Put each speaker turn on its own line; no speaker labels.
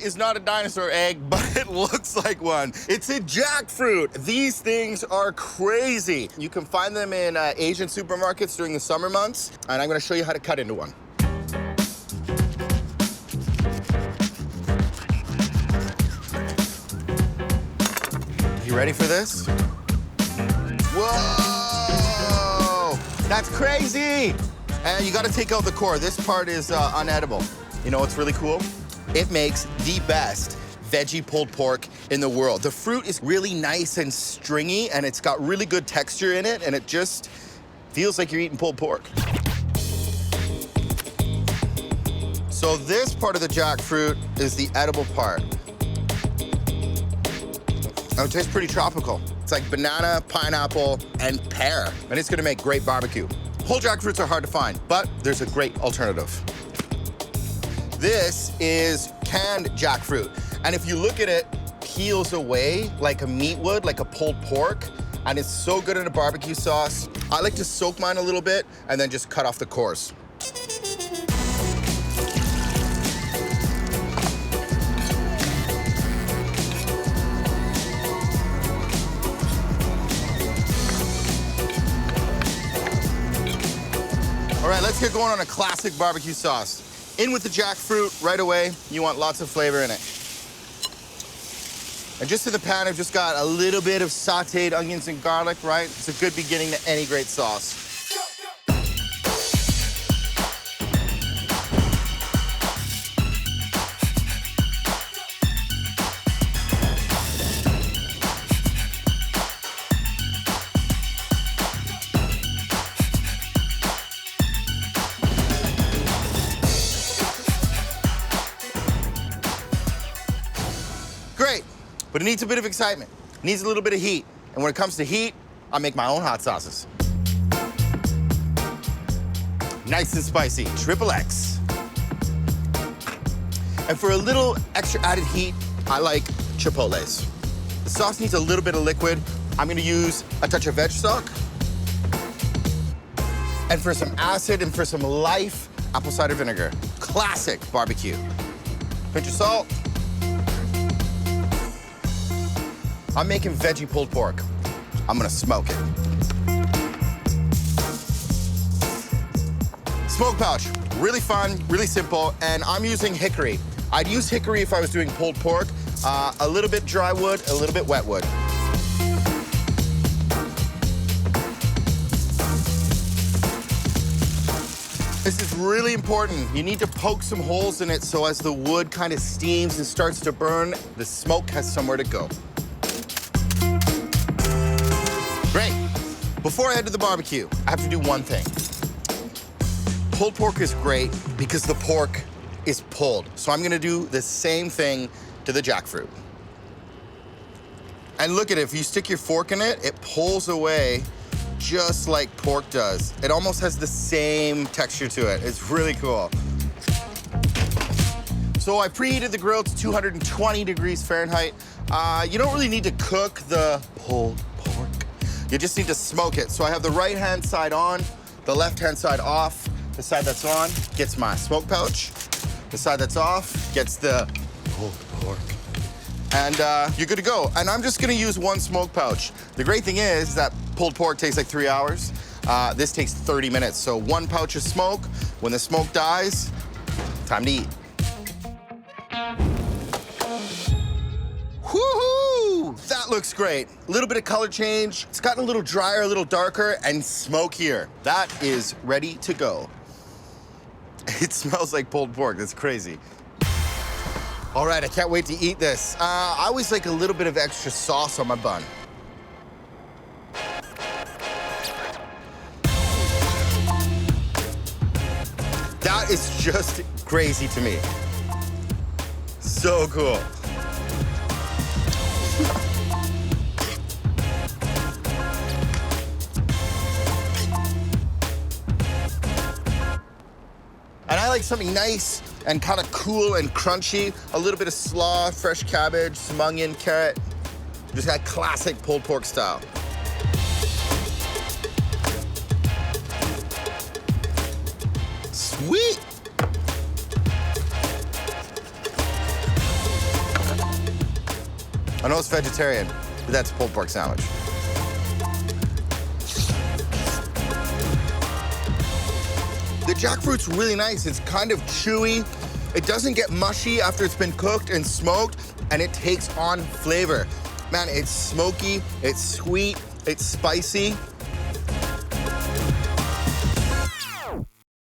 is not a dinosaur egg, but it looks like one. It's a jackfruit. These things are crazy. You can find them in Asian supermarkets during the summer months, and I'm gonna show you how to cut into one. You ready for this? Whoa! That's crazy! And you gotta take out the core. This part is unedible. You know what's really cool? It makes the best veggie pulled pork in the world. The fruit is really nice and stringy, and it's got really good texture in it, and it just feels like you're eating pulled pork. So this part of the jackfruit is the edible part. Oh, it tastes pretty tropical. It's like banana, pineapple, and pear, and it's gonna make great barbecue. Whole jackfruits are hard to find, but there's a great alternative. This is canned jackfruit, and if you look at it, peels away like a meat would, like a pulled pork, and it's so good in a barbecue sauce. I like to soak mine a little bit and then just cut off the cores. All right, let's get going on a classic barbecue sauce. In with the jackfruit right away. You want lots of flavor in it. And just in the pan, I've just got a little bit of sauteed onions and garlic, right? It's a good beginning to any great sauce. Great, but it needs a bit of excitement. It needs a little bit of heat. And when it comes to heat, I make my own hot sauces. Nice and spicy, XXX. And for a little extra added heat, I like chipotles. The sauce needs a little bit of liquid. I'm gonna use a touch of veg stock. And for some acid and for some life, apple cider vinegar. Classic barbecue. Pinch of salt. I'm making veggie pulled pork. I'm gonna smoke it. Smoke pouch, really fun, really simple, and I'm using hickory. I'd use hickory if I was doing pulled pork, a little bit dry wood, a little bit wet wood. This is really important. You need to poke some holes in it so as the wood kind of steams and starts to burn, the smoke has somewhere to go. Great. Before I head to the barbecue, I have to do one thing. Pulled pork is great because the pork is pulled. So I'm gonna do the same thing to the jackfruit. And look at it, if you stick your fork in it, it pulls away just like pork does. It almost has the same texture to it. It's really cool. So I preheated the grill to 220 degrees Fahrenheit. You don't really need to cook the pulled pork. You just need to smoke it. So I have the right-hand side on, the left-hand side off. The side that's on gets my smoke pouch. The side that's off gets the pulled pork. And you're good to go. And I'm just gonna use one smoke pouch. The great thing is that pulled pork takes like 3 hours. This takes 30 minutes. So one pouch of smoke. When the smoke dies, time to eat. Woohoo! That looks great. A little bit of color change. It's gotten a little drier, a little darker, and smokier. That is ready to go. It smells like pulled pork. That's crazy. All right, I can't wait to eat this. I always like a little bit of extra sauce on my bun. That is just crazy to me. So cool. And I like something nice and kind of cool and crunchy. A little bit of slaw, fresh cabbage, some onion, carrot. Just that classic pulled pork style. Sweet. I know it's vegetarian, but that's a pulled pork sandwich. The jackfruit's really nice. It's kind of chewy. It doesn't get mushy after it's been cooked and smoked, and it takes on flavor. Man, it's smoky, it's sweet, it's spicy.